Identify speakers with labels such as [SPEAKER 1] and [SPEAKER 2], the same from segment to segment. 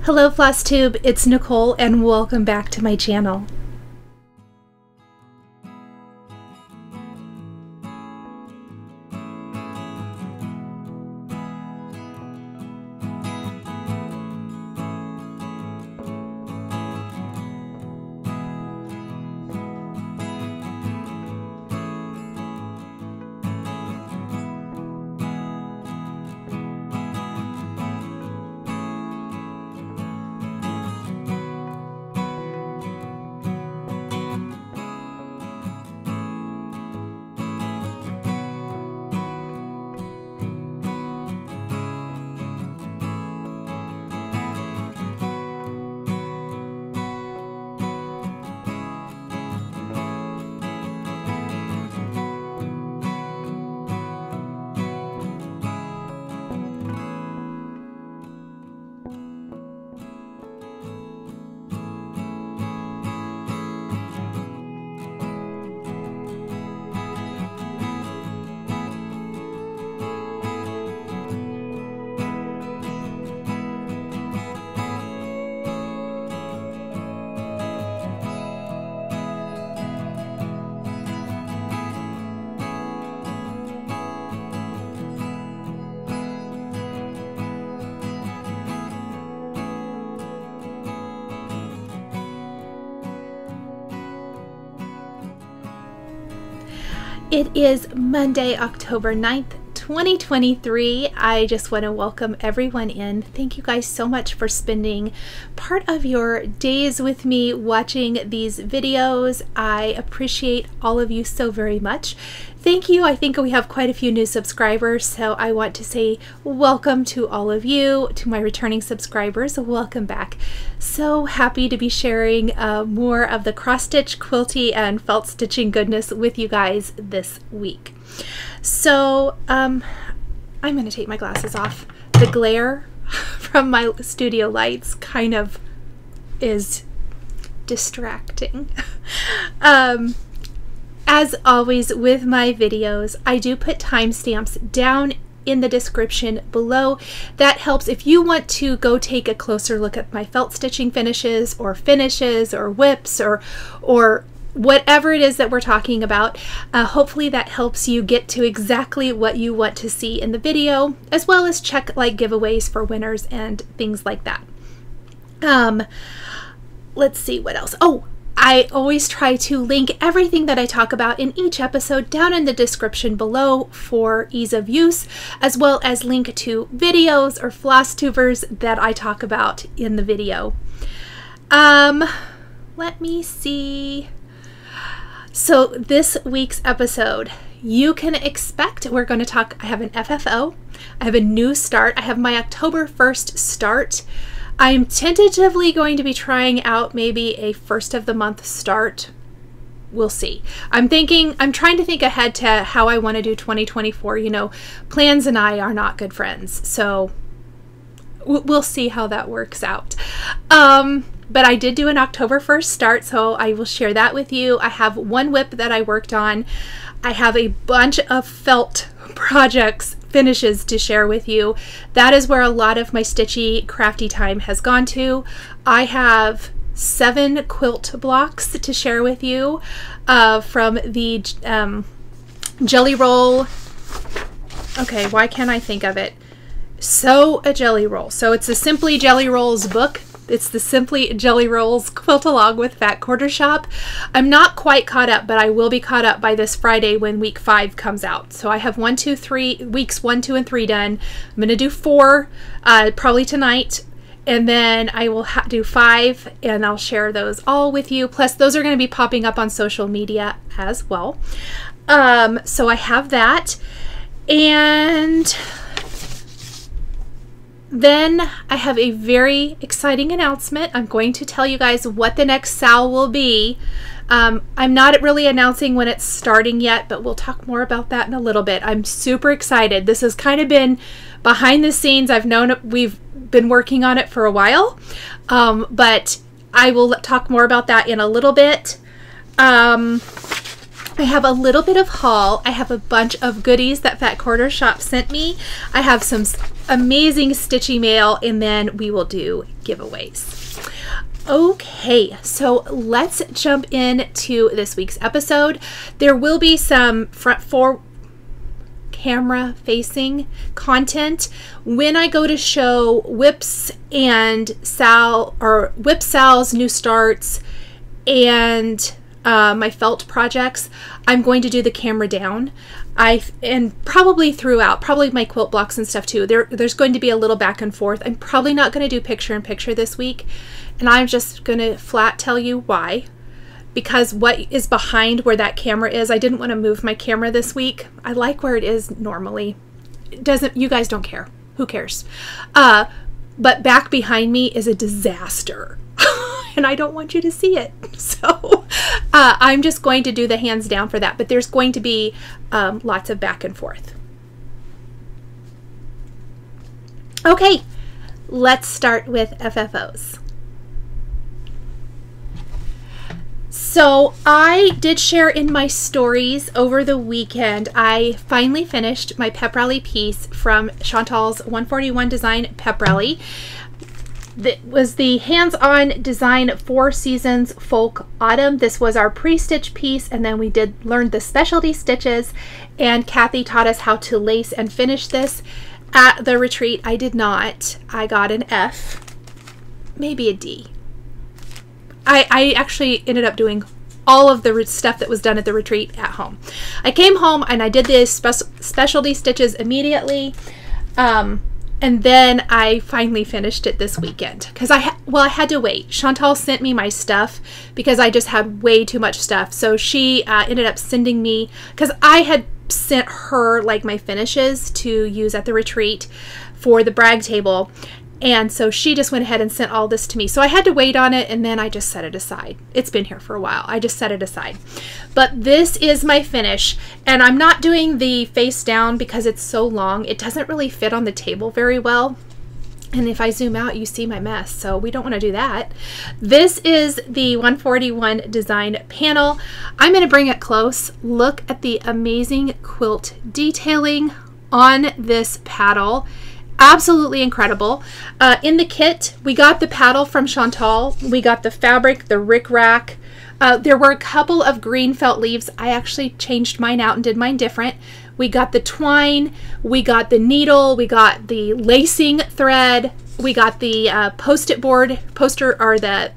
[SPEAKER 1] Hello Flosstube, it's Nicole and welcome back to my channel. It is Monday, October 9th, 2023. I just want to welcome everyone in. Thank you guys so much for spending part of your days with me watching these videos. I appreciate all of you so very much. Thank you. I think we have quite a few new subscribers, so I want to say welcome to all of you. To my returning subscribers, welcome back. So happy to be sharing more of the cross-stitch, quilty, and felt stitching goodness with you guys this week. So I'm going to take my glasses off. The glare from my studio lights kind of is distracting. As always with my videos, I do put timestamps down in the description below. That helps if you want to go take a closer look at my felt stitching finishes or whips or whatever it is that we're talking about. Hopefully that helps you get to exactly what you want to see in the video, as well as check like giveaways for winners and things like that. Let's see what else. Oh, I always try to link everything that I talk about in each episode down in the description below for ease of use, as well as link to videos or Flosstubers that I talk about in the video. Let me see. So this week's episode, you can expect we're going to talk, I have an FFO, I have a new start, I have my October 1st start. I'm tentatively going to be trying out maybe a first of the month start. We'll see. I'm trying to think ahead to how I want to do 2024. You know, plans and I are not good friends, so we'll see how that works out. But I did do an October 1st start, so I will share that with you. I have one whip that I worked on. I have a bunch of felt projects, finishes to share with you. That is where a lot of my stitchy, crafty time has gone to. I have 7 quilt blocks to share with you from the Jelly Roll. Okay, why can't I think of it? Sew a Jelly Roll. So it's the Simply Jelly Rolls book. It's the Simply Jelly Rolls Quilt Along with Fat Quarter Shop. I'm not quite caught up, but I will be caught up by this Friday when week 5 comes out. So I have weeks 1, 2, and 3 done. I'm going to do 4 probably tonight, and then I will do 5, and I'll share those all with you. Plus, those are going to be popping up on social media as well. So I have that, and then I have a very exciting announcement. I'm going to tell you guys what the next SAL will be. I'm not really announcing when it's starting yet, but we'll talk more about that in a little bit. I'm super excited. This has kind of been behind the scenes. I've known we've been working on it for a while, but I will talk more about that in a little bit. I have a little bit of haul. I have a bunch of goodies that Fat Quarter Shop sent me. I have some amazing Stitchy mail, and then we will do giveaways. Okay, so let's jump into this week's episode. There will be some front camera facing content when I go to show Whips and Sal's new starts and my felt projects. I'm going to do the camera down. And probably throughout, probably my quilt blocks and stuff too. There's going to be a little back and forth. I'm probably not going to do picture-in-picture this week, and I'm just going to flat tell you why. Because what is behind where that camera is, I didn't want to move my camera this week. I like where it is normally. It doesn't, you guys don't care. Who cares? But back behind me is a disaster. And I don't want you to see it. So I'm just going to do the hands down for that. But there's going to be lots of back and forth. Okay, let's start with FFOs. So I did share in my stories over the weekend, I finally finished my pep rally piece from Chantal's 141 Design Pep Rally. That was the hands-on design 4 seasons folk autumn. This was our pre-stitch piece, and then we learn the specialty stitches, and Kathy taught us how to lace and finish this. At the retreat, I did not. I got an F, maybe a D. I actually ended up doing all of the stuff that was done at the retreat at home. I came home and I did the specialty stitches immediately. And then I finally finished it this weekend because I had to wait. Chantal sent me my stuff because I just had way too much stuff. So she ended up sending me, because I had sent her like my finishes to use at the retreat for the brag table. And so she just went ahead and sent all this to me. So I had to wait on it, and then I just set it aside. It's been here for a while. I just set it aside. But this is my finish, and I'm not doing the face down because it's so long. It doesn't really fit on the table very well. And if I zoom out, you see my mess, so we don't want to do that. This is the 141 Design panel. I'm going to bring it close. Look at the amazing quilt detailing on this paddle. Absolutely incredible. In the kit, we got the paddle from Chantal. We got the fabric, the rickrack. There were a couple of green felt leaves. I actually changed mine out and did mine different. We got the twine. We got the needle. We got the lacing thread. We got the post-it board, to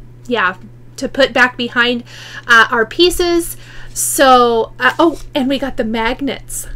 [SPEAKER 1] put back behind our pieces. So, oh, and we got the magnets.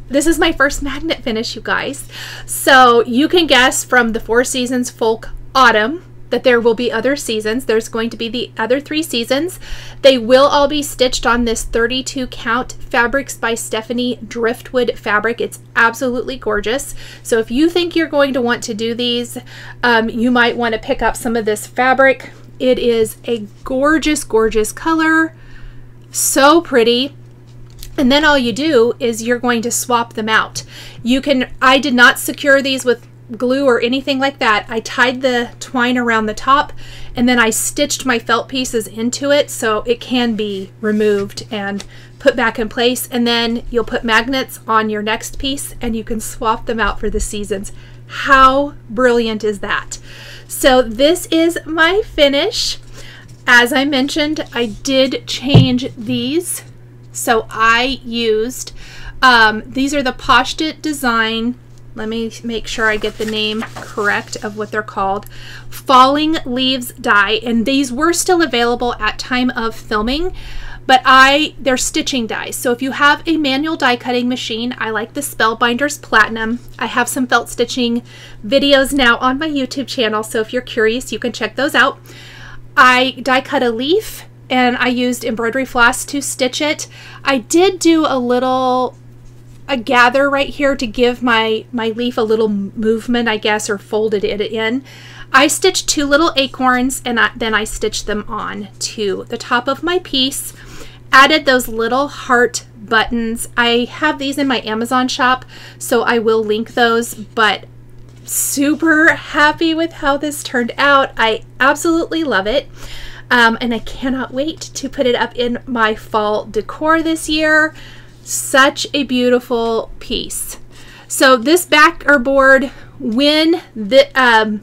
[SPEAKER 1] This is my first magnet finish, you guys. So you can guess from the 4 seasons folk autumn that there will be other seasons. There's going to be the other 3 seasons. They will all be stitched on this 32 count Fabrics by Stephanie driftwood fabric. It's absolutely gorgeous. So if you think you're going to want to do these, you might want to pick up some of this fabric. It is a gorgeous, gorgeous color. So pretty. And then all you do is you're going to swap them out. I did not secure these with glue or anything like that. I tied the twine around the top, and then I stitched my felt pieces into it so it can be removed and put back in place. And then you'll put magnets on your next piece and you can swap them out for the seasons. How brilliant is that? So this is my finish. As I mentioned, I did change these. So I used, these are the Post-it Design, let me make sure I get the name correct of what they're called, Falling Leaves die, and these were still available at time of filming, but they're stitching dies. So if you have a manual die cutting machine, I like the Spellbinders Platinum. I have some felt stitching videos now on my YouTube channel, so if you're curious, you can check those out. I die cut a leaf, and I used embroidery floss to stitch it. I did do a gather right here to give my leaf a little movement, I guess, or folded it in. I stitched 2 little acorns, and then I stitched them on to the top of my piece. Added those little heart buttons. I have these in my Amazon shop, so I will link those, but super happy with how this turned out. I absolutely love it. and I cannot wait to put it up in my fall decor this year. Such a beautiful piece. So this backer board, when the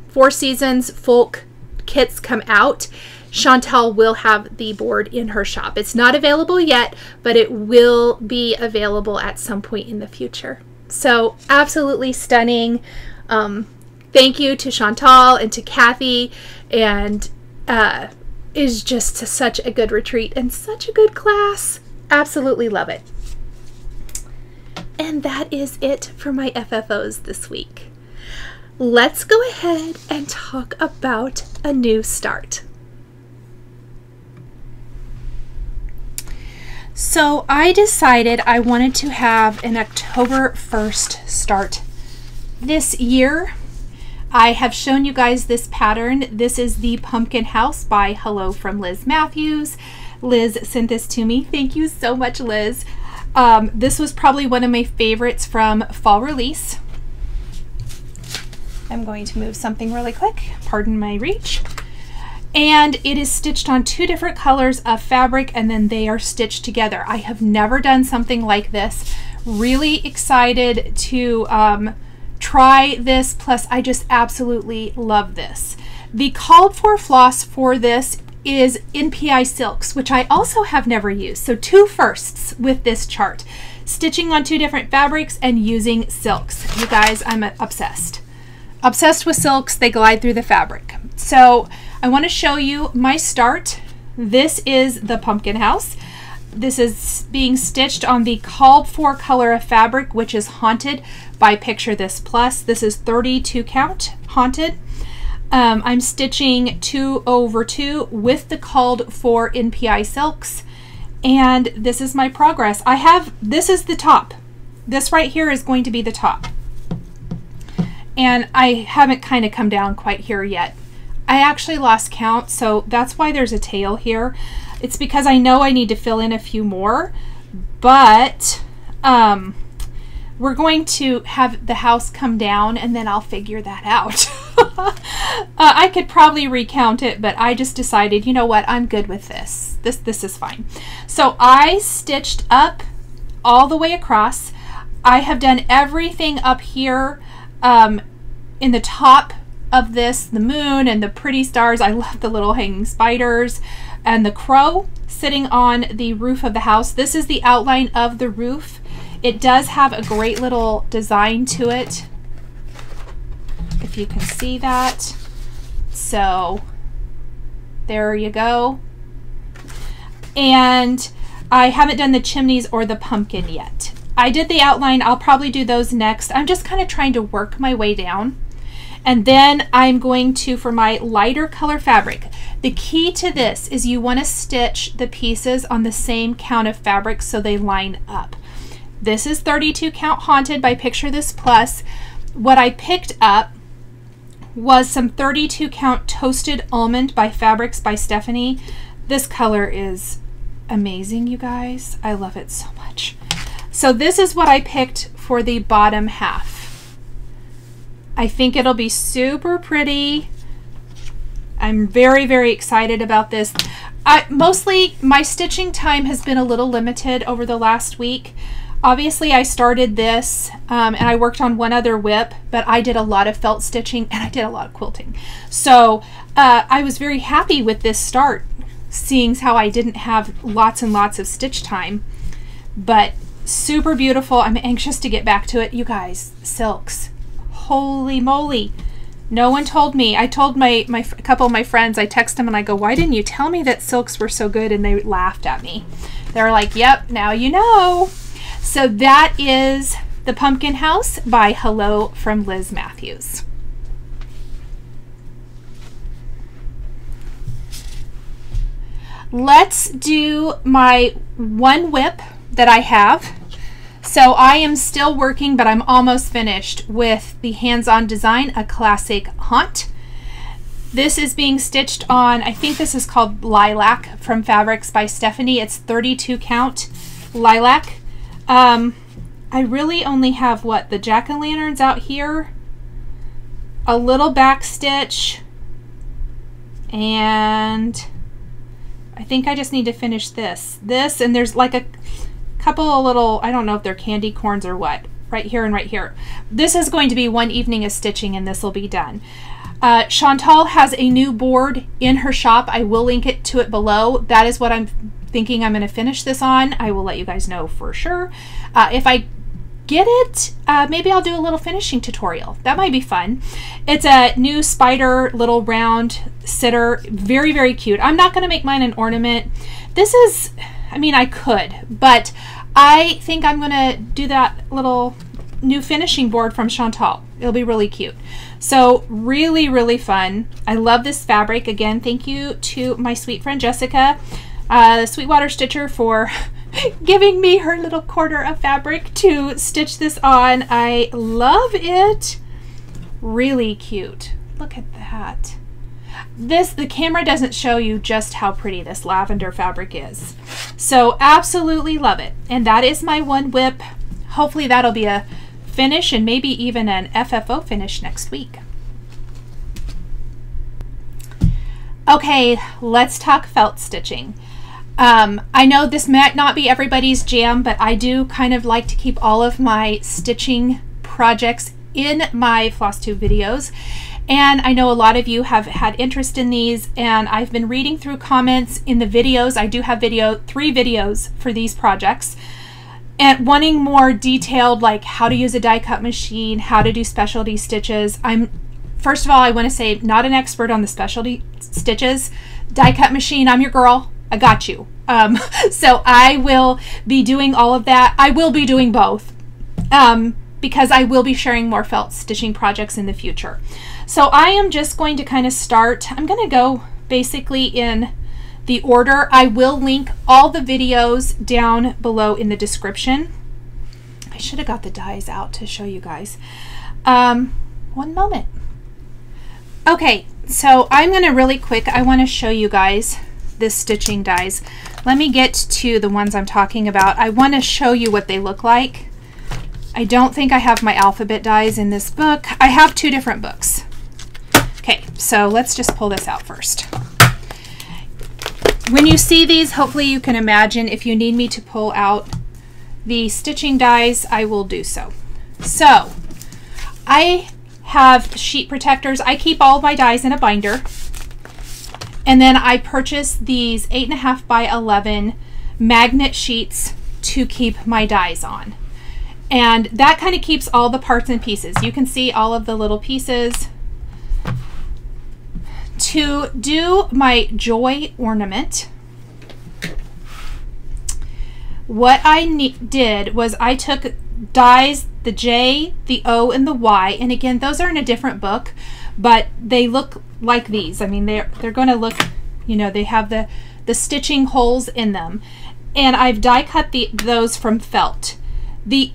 [SPEAKER 1] Four Seasons folk kits come out, Chantal will have the board in her shop. It's not available yet, but it will be available at some point in the future. So absolutely stunning. Thank you to Chantal and to Kathy, and is just such a good retreat and such a good class. Absolutely love it. And that is it for my FFOs this week. Let's go ahead and talk about a new start. So I decided I wanted to have an October 1st start this year. I have shown you guys this pattern. This is the Pumpkin House by Hello from Liz Matthews. Liz sent this to me. Thank you so much, Liz. This was probably one of my favorites from fall release. I'm going to move something really quick. Pardon my reach. And it is stitched on 2 different colors of fabric, and then they are stitched together. I have never done something like this. Really excited to try this, plus I just absolutely love this. The called for floss for this is NPI silks, which I also have never used. So 2 firsts with this chart. Stitching on 2 different fabrics and using silks. You guys, I'm obsessed. Obsessed with silks. They glide through the fabric. So I want to show you my start. This is the Pumpkin House. This is being stitched on the called for color of fabric, which is Haunted by Picture This Plus. This is 32 count Haunted. I'm stitching 2 over 2 with the called for NPI silks, and this is my progress. This is the top. This right here is going to be the top, and I haven't kind of come down quite here yet. I actually lost count, so that's why there's a tail here. It's because I know I need to fill in a few more, but we're going to have the house come down and then I'll figure that out. I could probably recount it, but I just decided, you know what, I'm good with this. This is fine. So I stitched up all the way across. I have done everything up here in the top of this, the moon and the pretty stars. I love the little hanging spiders and the crow sitting on the roof of the house. This is the outline of the roof. It does have a great little design to it, if you can see that. So there you go. And I haven't done the chimneys or the pumpkin yet. I did the outline. I'll probably do those next. I'm just kind of trying to work my way down. And then I'm going to, for my lighter color fabric, the key to this is you want to stitch the pieces on the same count of fabric so they line up. This is 32 count Haunted by Picture This Plus. What I picked up was some 32 count Toasted Almond by Fabrics by Stephanie. This color is amazing, you guys. I love it so much. So this is what I picked for the bottom half. I think it'll be super pretty. I'm very, very excited about this. Mostly my stitching time has been a little limited over the last week. Obviously I started this and I worked on one other whip, but I did a lot of felt stitching and I did a lot of quilting. So I was very happy with this start, seeing how I didn't have lots and lots of stitch time, but super beautiful. I'm anxious to get back to it. You guys, silks. Holy moly. No one told me. I told a couple of my friends, I text them and I go, why didn't you tell me that silks were so good? And they laughed at me. They're like, yep, now you know. So that is the Pumpkin House by Hello from Liz Matthews. Let's do my one whip that I have. So I am still working, but I'm almost finished with the hands-on design, a classic haunt. This is being stitched on, I think this is called Lilac from Fabrics by Stephanie. It's 32 count Lilac. I really only have what, the jack-o'-lanterns out here, a little back stitch, And I think I just need to finish this. And there's like a couple of little, I don't know if they're candy corns or what, right here and right here. This is going to be one evening of stitching and this will be done. Chantal has a new board in her shop. I will link it to it below. That is what I'm thinking I'm going to finish this on. I will let you guys know for sure. If I get it, maybe I'll do a little finishing tutorial. That might be fun. It's a new spider little round sitter. Very, very cute. I'm not going to make mine an ornament. This is, I mean, I could, but I think I'm going to do that little new finishing board from Chantal. It'll be really cute. So really, really fun. I love this fabric. Again, thank you to my sweet friend Jessica, the Sweetwater Stitcher, for giving me her little quarter of fabric to stitch this on. I love it. Really cute. Look at that. The camera doesn't show you just how pretty this lavender fabric is. So absolutely love it. And that is my one whip. Hopefully that'll be a finish and maybe even an FFO finish next week. Okay, let's talk felt stitching. I know this might not be everybody's jam, but I do kind of like to keep all of my stitching projects in my Flosstube videos. And I know a lot of you have had interest in these, and I've been reading through comments in the videos. I do have 3 videos for these projects. And wanting more detailed, like how to use a die cut machine, how to do specialty stitches. First of all, I want to say, not an expert on the specialty stitches. Die cut machine, I'm your girl. I got you. So I will be doing all of that. I will be doing both because I will be sharing more felt stitching projects in the future. So I am just going to kind of start. I'm going to go basically in the order. I will link all the videos down below in the description. I should have got the dies out to show you guys. One moment. Okay, so I'm going to really quick, I want to show you guys this stitching dies. Let me get to the ones I'm talking about. I want to show you what they look like. I don't think I have my alphabet dies in this book. I have 2 different books. Okay, so let's just pull this out first. When you see these, hopefully you can imagine. If you need me to pull out the stitching dies, I will do so. So I have sheet protectors. I keep all of my dies in a binder. And then I purchased these 8.5 by 11 magnet sheets to keep my dies on. And that kind of keeps all the parts and pieces. You can see all of the little pieces. To do my joy ornament, what I did was I took dies, the J, the O, and the Y, and again, those are in a different book, but they look like these. I mean, they're going to look, you know, they have the stitching holes in them, and I've die cut those from felt. The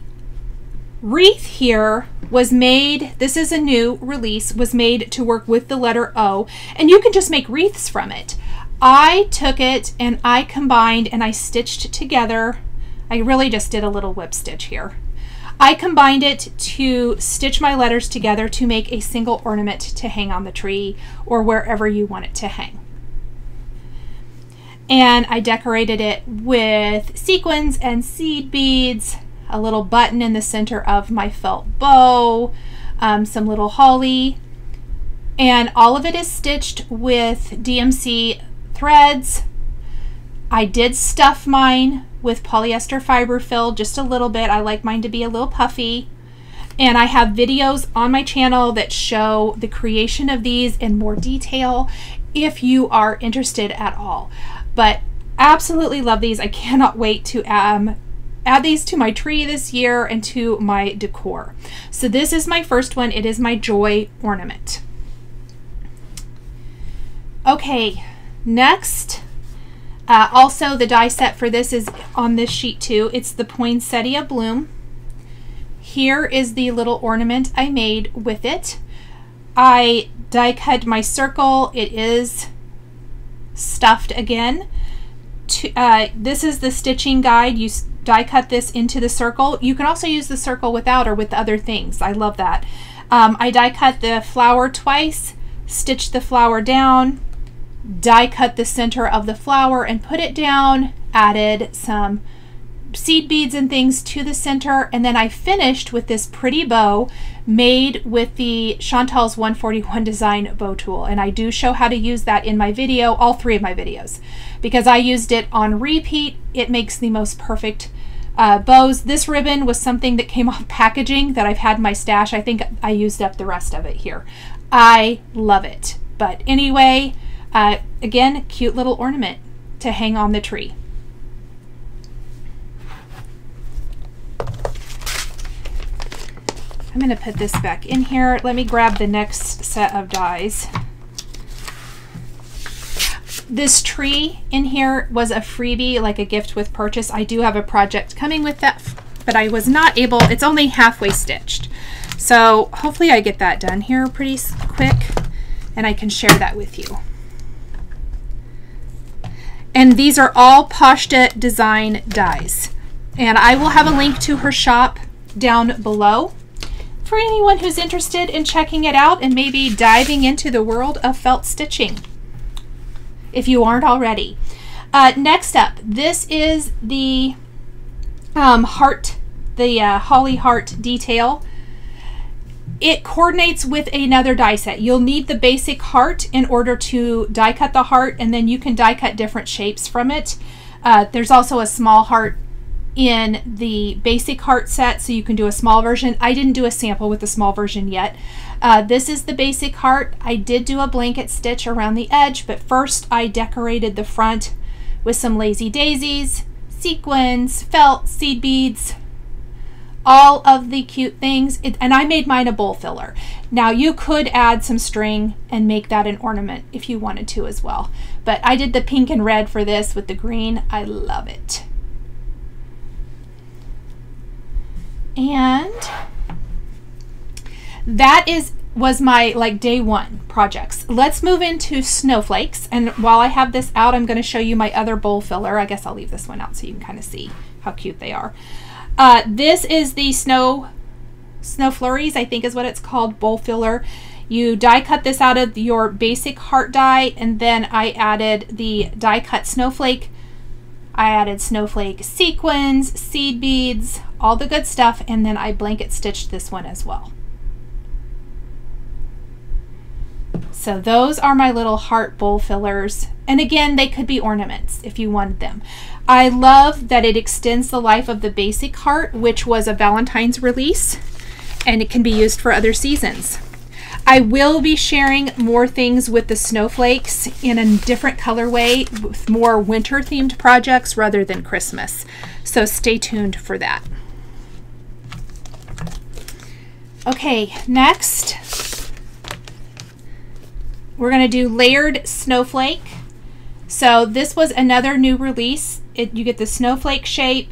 [SPEAKER 1] wreath here was made, this is a new release, was made to work with the letter O, and you can just make wreaths from it. I took it and I combined and I stitched together. I really just did a little whip stitch here. I combined it to stitch my letters together to make a single ornament to hang on the tree or wherever you want it to hang. And I decorated it with sequins and seed beads, a little button in the center of my felt bow, some little holly, and all of it is stitched with DMC threads. I did stuff mine with polyester fiber fill just a little bit. I like mine to be a little puffy. And I have videos on my channel that show the creation of these in more detail if you are interested at all. But absolutely love these. I cannot wait to add these to my tree this year and to my decor. So this is my first one. It is my joy ornament. Okay, next, also the die set for this is on this sheet too. It's the Poinsettia Bloom. Here is the little ornament I made with it. I die cut my circle. It is stuffed again. This is the stitching guide. You die cut this into the circle. You can also use the circle without or with other things. I love that. I die cut the flower twice, stitched the flower down, die cut the center of the flower and put it down, added some seed beads and things to the center, and then I finished with this pretty bow made with the Chantal's 141 design bow tool. And I do show how to use that in my video, all 3 of my videos, because I used it on repeat. It makes the most perfect bows. This ribbon was something that came off packaging that I've had in my stash. I think I used up the rest of it here. I love it. But anyway, again, cute little ornament to hang on the tree. I'm going to put this back in here. Let me grab the next set of dies. This tree in here was a freebie, like a gift with purchase. I do have a project coming with that, but I was not able, it's only halfway stitched. So hopefully I get that done here pretty quick and I can share that with you. And these are all Pashta design dies. And I will have a link to her shop down below for anyone who's interested in checking it out and maybe diving into the world of felt stitching, if you aren't already. Next up, this is the heart, the holly heart detail. It coordinates with another die set. You'll need the basic heart in order to die cut the heart, and then you can die cut different shapes from it. There's also a small heart in the basic heart set, so you can do a small version. I didn't do a sample with the small version yet. This is the basic heart. I did do a blanket stitch around the edge, but first I decorated the front with some lazy daisies, sequins, felt, seed beads, all of the cute things. And I made mine a bowl filler. Now you could add some string and make that an ornament if you wanted to as well. But I did the pink and red for this with the green. I love it. And that was my like day 1 projects. Let's move into snowflakes. And while I have this out, I'm going to show you my other bowl filler. I guess I'll leave this one out so you can kind of see how cute they are. This is the snow flurries, I think is what it's called, bowl filler. You die cut this out of your basic heart die, and then I added the die cut snowflake. I added snowflake sequins, seed beads, all the good stuff, and then I blanket stitched this one as well. So those are my little heart bowl fillers. And again, they could be ornaments if you wanted them. I love that it extends the life of the basic heart, which was a Valentine's release, and it can be used for other seasons. I will be sharing more things with the snowflakes in a different colorway with more winter themed projects rather than Christmas. So stay tuned for that. Okay, next we're going to do layered snowflake. So this was another new release. You get the snowflake shape.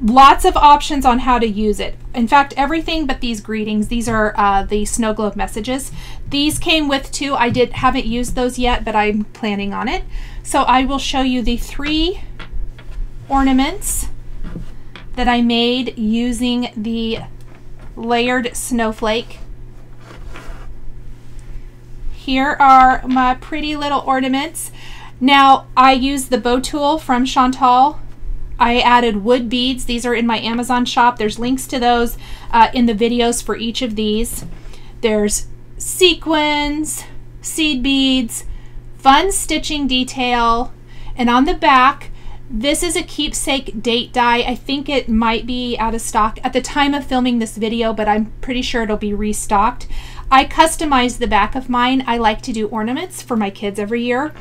[SPEAKER 1] Lots of options on how to use it. In fact, everything but these greetings. These are the snow globe messages. These came with 2. I haven't used those yet, but I'm planning on it. So I will show you the 3 ornaments that I made using the layered snowflake. Here are my pretty little ornaments. Now I used the bow tool from Chantal. I added wood beads. These are in my Amazon shop. There's links to those in the videos for each of these. There's sequins, seed beads, fun stitching detail, and on the back, this is a keepsake date die. I think it might be out of stock at the time of filming this video, but I'm pretty sure it'll be restocked. I customized the back of mine. I like to do ornaments for my kids every year.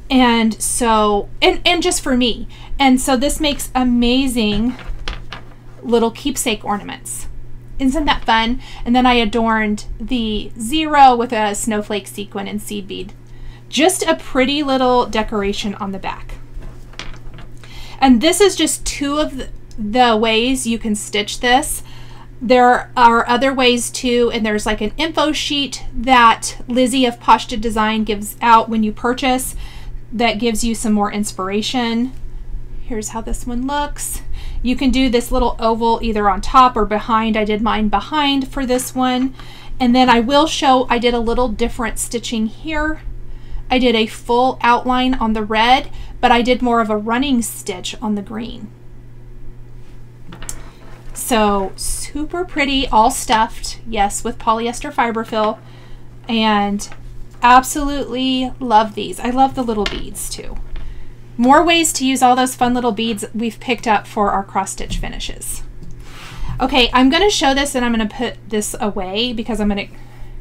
[SPEAKER 1] And so, and just for me. And so this makes amazing little keepsake ornaments. Isn't that fun? And then I adorned the 0 with a snowflake sequin and seed bead. Just a pretty little decoration on the back. And this is just 2 of the ways you can stitch this. There are other ways too, and there's like an info sheet that Lizzie of Pashta Design gives out when you purchase that gives you some more inspiration. Here's how this one looks. You can do this little oval either on top or behind. I did mine behind for this one. And then I will show, I did a little different stitching here. I did a full outline on the red, but I did more of a running stitch on the green. So super pretty, all stuffed, yes, with polyester fiber fill, and absolutely love these. I love the little beads too. More ways to use all those fun little beads we've picked up for our cross stitch finishes. Okay, I'm going to show this and I'm going to put this away because I'm going to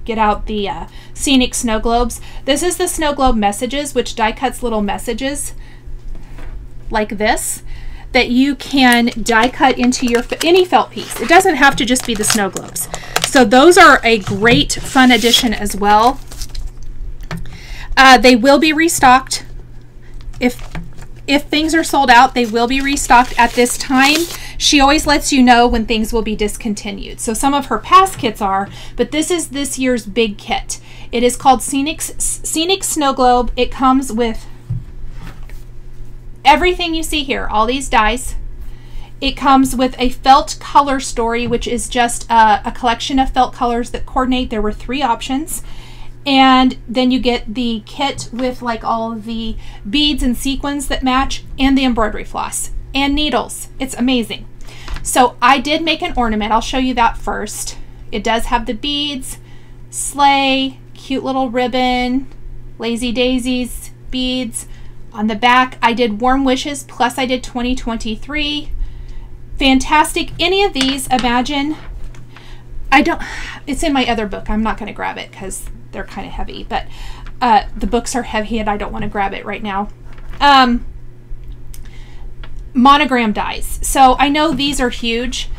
[SPEAKER 1] get out the Scenic Snow Globes. This is the Snow Globe Messages, which die cuts little messages like this that you can die cut into your any felt piece. It doesn't have to just be the snow globes. So those are a great fun addition as well. They will be restocked. If things are sold out, they will be restocked at this time. She always lets you know when things will be discontinued. So some of her past kits are, but this is this year's big kit. It is called Scenic Snow Globe. It comes with everything you see here, all these dies. It comes with a felt color story, which is just a collection of felt colors that coordinate. There were 3 options. And then you get the kit with like all of the beads and sequins that match, and the embroidery floss and needles. It's amazing. So I did make an ornament. I'll show you that first. It does have the beads, sleigh, cute little ribbon, lazy daisies, beads. On the back, I did warm wishes, plus I did 2023. Fantastic. Any of these, imagine. It's in my other book. I'm not going to grab it because they're kind of heavy, but the books are heavy and I don't want to grab it right now. Monogram dies. So I know these are huge.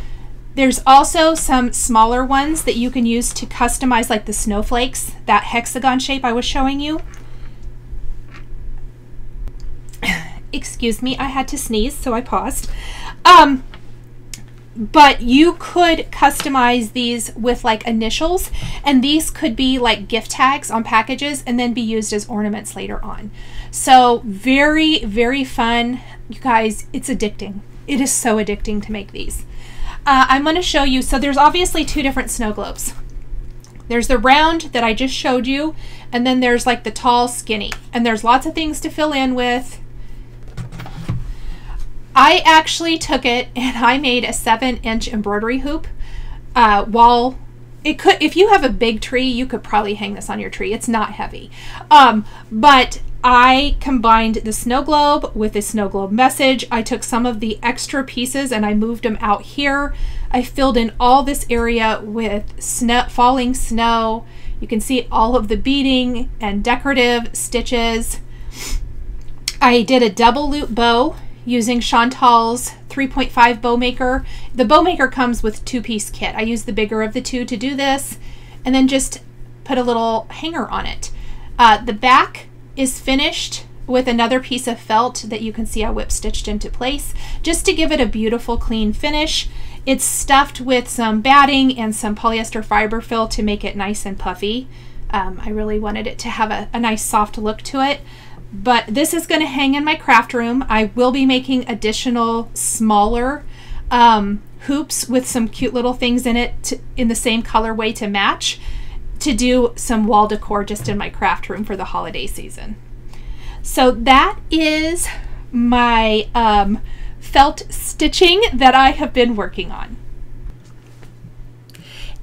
[SPEAKER 1] There's also some smaller ones that you can use to customize, like the snowflakes, that hexagon shape I was showing you. Excuse me, I had to sneeze, so I paused. But you could customize these with like initials, and these could be like gift tags on packages and then be used as ornaments later on. So very, very fun. You guys, it's addicting. It is so addicting to make these. I'm going to show you, so there's obviously 2 different snow globes. There's the round that I just showed you, and then there's like the tall, skinny, and there's lots of things to fill in with. I actually took it and I made a 7-inch embroidery hoop. If you have a big tree, you could probably hang this on your tree. It's not heavy. But I combined the snow globe with the snow globe message. I took some of the extra pieces and I moved them out here. I filled in all this area with snow, falling snow. You can see all of the beading and decorative stitches. I did a double loop bow using Chantal's 3.5 bow maker. The bow maker comes with 2-piece kit. I used the bigger of the 2 to do this, and then just put a little hanger on it. The back is finished with another piece of felt that you can see I whip stitched into place, just to give it a beautiful clean finish. It's stuffed with some batting and some polyester fiber fill to make it nice and puffy. I really wanted it to have a nice soft look to it. But this is going to hang in my craft room. I will be making additional smaller hoops with some cute little things in it in the same colorway to match, to do some wall decor just in my craft room for the holiday season. So that is my felt stitching that I have been working on.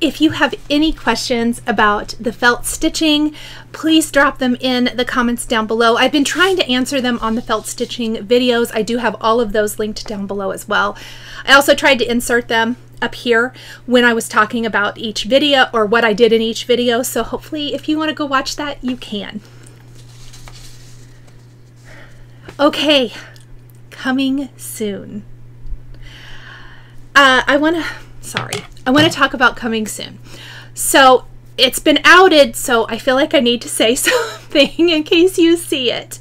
[SPEAKER 1] If you have any questions about the felt stitching, please drop them in the comments down below. I've been trying to answer them on the felt stitching videos. I do have all of those linked down below as well. I also tried to insert them up here when I was talking about each video, or what I did in each video. So hopefully if you want to go watch that, you can. Okay, coming soon. I want to talk about coming soon. So it's been outed, so I feel like I need to say something in case you see it.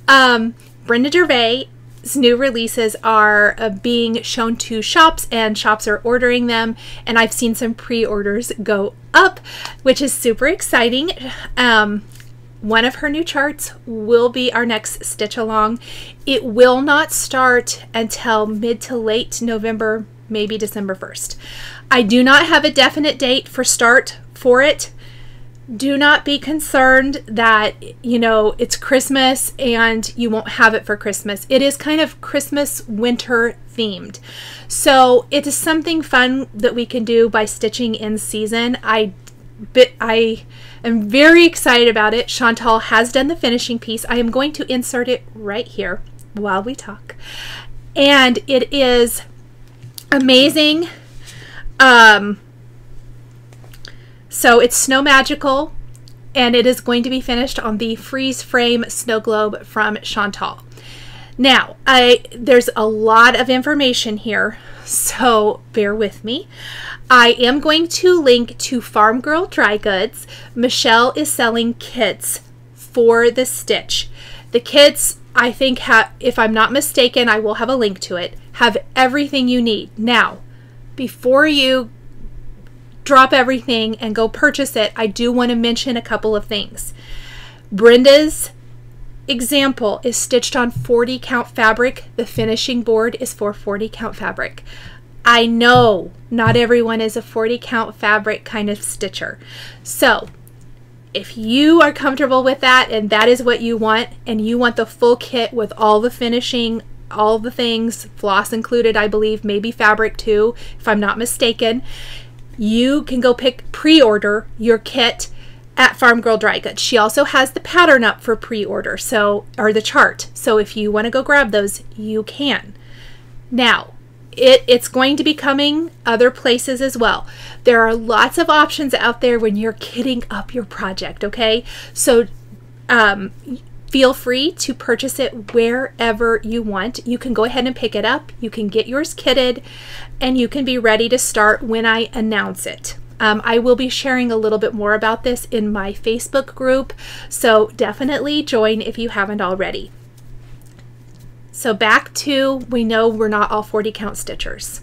[SPEAKER 1] Brenda Gervais' new releases are being shown to shops, and shops are ordering them, and I've seen some pre-orders go up, which is super exciting. One of her new charts will be our next stitch along. It will not start until mid to late November, maybe December 1st. I do not have a definite date for start for it. do not be concerned that, you know, it's Christmas and you won't have it for Christmas. It is kind of Christmas winter themed. So it is something fun that we can do by stitching in season. I am very excited about it. Chantal has done the finishing piece. I am going to insert it right here while we talk. And it is amazing. So it's Snow Magical, and it is going to be finished on the freeze frame snow globe from Chantal. Now, there's a lot of information here, so bear with me. I am going to link to Farm Girl Dry Goods. Michelle is selling kits for the stitch. The kits, I think, if I'm not mistaken, I will have a link to it, have everything you need. Now, before you drop everything and go purchase it, I do want to mention a couple of things. Brenda's example is stitched on 40 count fabric. The finishing board is for 40 count fabric. I know not everyone is a 40 count fabric kind of stitcher. So if you are comfortable with that and that is what you want, and you want the full kit with all the finishing, all the things, floss included, I believe, maybe fabric too, if I'm not mistaken, you can go pre-order your kit at Farm Girl Dry Goods. She also has the pattern up for pre-order, or the chart. So if you want to go grab those, you can. Now, it's going to be coming other places as well. There are lots of options out there when you're kitting up your project, okay? So feel free to purchase it wherever you want. You can go ahead and pick it up. You can get yours kitted, and you can be ready to start when I announce it. I will be sharing a little bit more about this in my Facebook group, so definitely join if you haven't already. So back to, we know we're not all 40 count stitchers.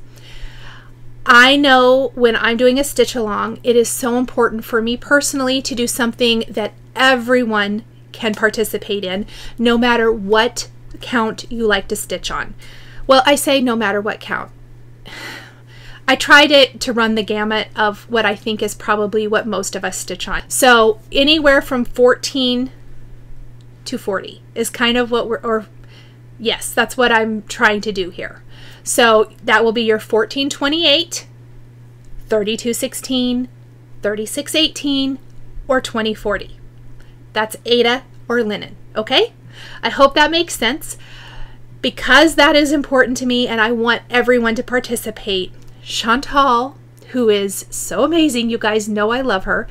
[SPEAKER 1] I know when I'm doing a stitch along, it is so important for me personally to do something that everyone can participate in, no matter what count you like to stitch on. Well, I say no matter what count. I tried to run the gamut of what I think is probably what most of us stitch on. So anywhere from 14 to 40 is kind of what yes, that's what I'm trying to do here. So that will be your 1428, 3216, 3618, or 2040. That's Aida or linen, okay? I hope that makes sense. Because that is important to me and I want everyone to participate, Chantal, who is so amazing, you guys know I love her,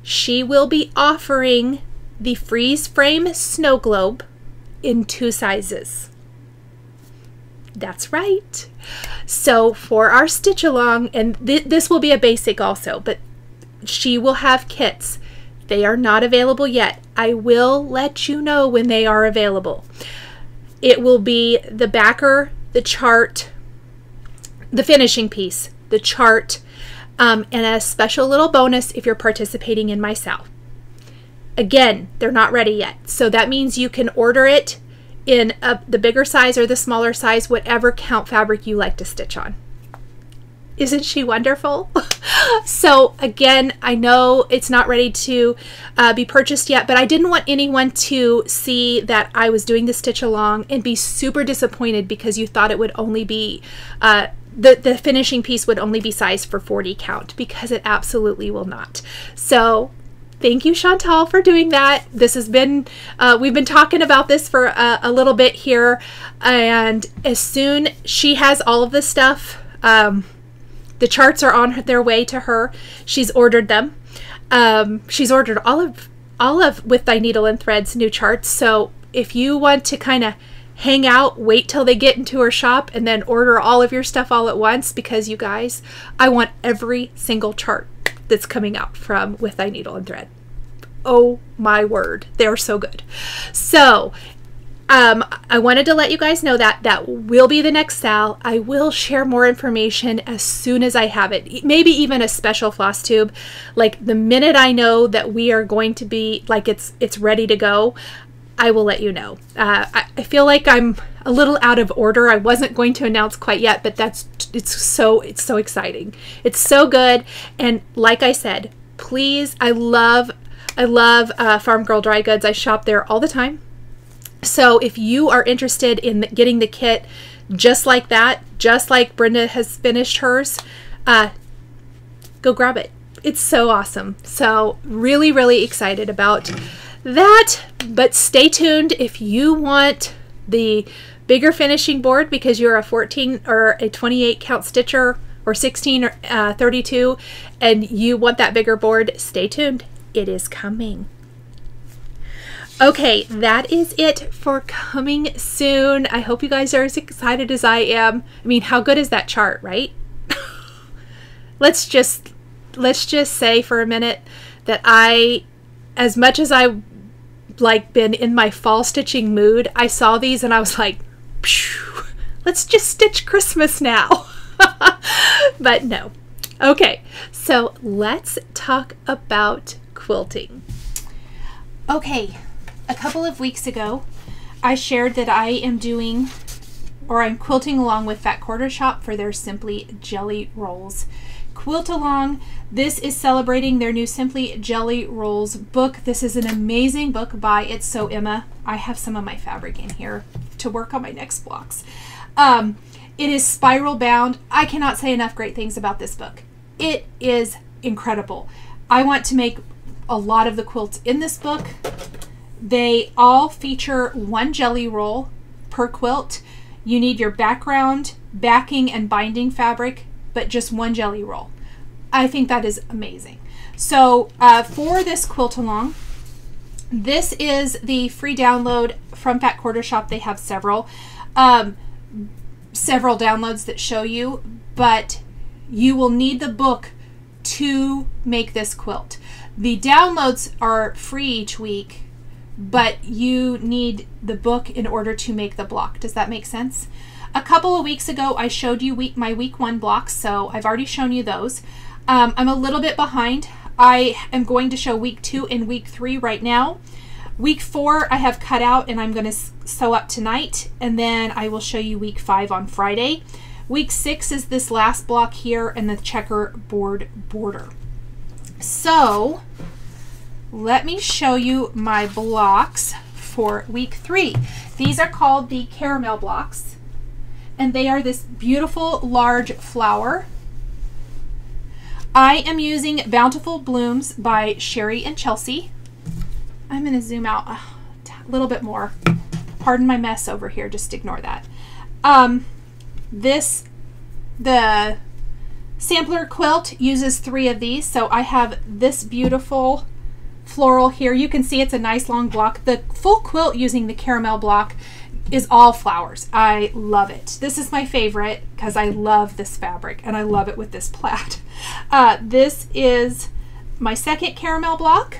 [SPEAKER 1] she will be offering the freeze frame snow globe in 2 sizes. That's right. So for our stitch along, and this will be a basic also, but she will have kits. They are not available yet. I will let you know when they are available. It will be the backer, the chart, the finishing piece, the chart, and a special little bonus if you're participating in my sale. Again, they're not ready yet. So that means you can order it in the bigger size or the smaller size, whatever count fabric you like to stitch on. Isn't she wonderful? So again, I know it's not ready to be purchased yet, but I didn't want anyone to see that I was doing the stitch along and be super disappointed because you thought it would only be, the finishing piece would only be sized for 40 count, because it absolutely will not. So thank you, Chantal, for doing that. This has been, we've been talking about this for a little bit here, and as soon she has all of this stuff, the charts are on their way to her. She's ordered them. She's ordered all of With Thy Needle and Thread's new charts. So if you want to kind of hang out, wait till they get into her shop, and then order all of your stuff all at once, because you guys, I want every single chart that's coming out from With Thy Needle and Thread. Oh my word, they're so good. So I wanted to let you guys know that that will be the next sale. I will share more information as soon as I have it. Maybe even a special Flosstube. Like the minute I know that we are going to be, like it's ready to go, I will let you know. I feel like I'm a little out of order. I wasn't going to announce quite yet, but it's so exciting. It's so good. And like I said, please, I love Farm Girl Dry Goods. I shop there all the time. So if you are interested in getting the kit just like that, just like Brenda has finished hers, go grab it. It's so awesome. So really, really excited about that. But stay tuned if you want the bigger finishing board because you're a 14 or a 28 count stitcher or 16 or 32 and you want that bigger board. Stay tuned. It is coming. Okay, that is it for coming soon. I hope you guys are as excited as I am. I mean, how good is that chart, right? Let's just say for a minute that as much as I like been in my fall stitching mood, I saw these and I was like, phew, let's just stitch Christmas now. But no. Okay, so let's talk about quilting. Okay, a couple of weeks ago, I shared that I'm quilting along with Fat Quarter Shop for their Simply Jelly Rolls. Quilt Along, this is celebrating their new Simply Jelly Rolls book. This is an amazing book by It's So Emma. I have some of my fabric in here to work on my next blocks. It is spiral bound. I cannot say enough great things about this book. It is incredible. I want to make a lot of the quilts in this book. They all feature one jelly roll per quilt. You need your background, backing, and binding fabric, but just one jelly roll. I think that is amazing. So for this quilt along, this is the free download from Fat Quarter Shop. They have several downloads that show you, but you will need the book to make this quilt. The downloads are free each week, but you need the book in order to make the block. Does that make sense? A couple of weeks ago, I showed you my week 1 blocks, so I've already shown you those. I'm a little bit behind. I am going to show week 2 and week 3 right now. Week 4 I have cut out and I'm going to sew up tonight, and then I will show you week 5 on Friday. Week 6 is this last block here and the checkerboard border. So let me show you my blocks for week 3. These are called the caramel blocks, and they are this beautiful large flower. I am using Bountiful Blooms by Sherry and Chelsea. I'm going to zoom out a little bit more. Pardon my mess over here, just ignore that. The sampler quilt uses 3 of these, so I have this beautiful floral here. You can see it's a nice long block. The full quilt using the caramel block is all flowers. I love it. This is my favorite because I love this fabric and I love it with this plaid. This is my second caramel block,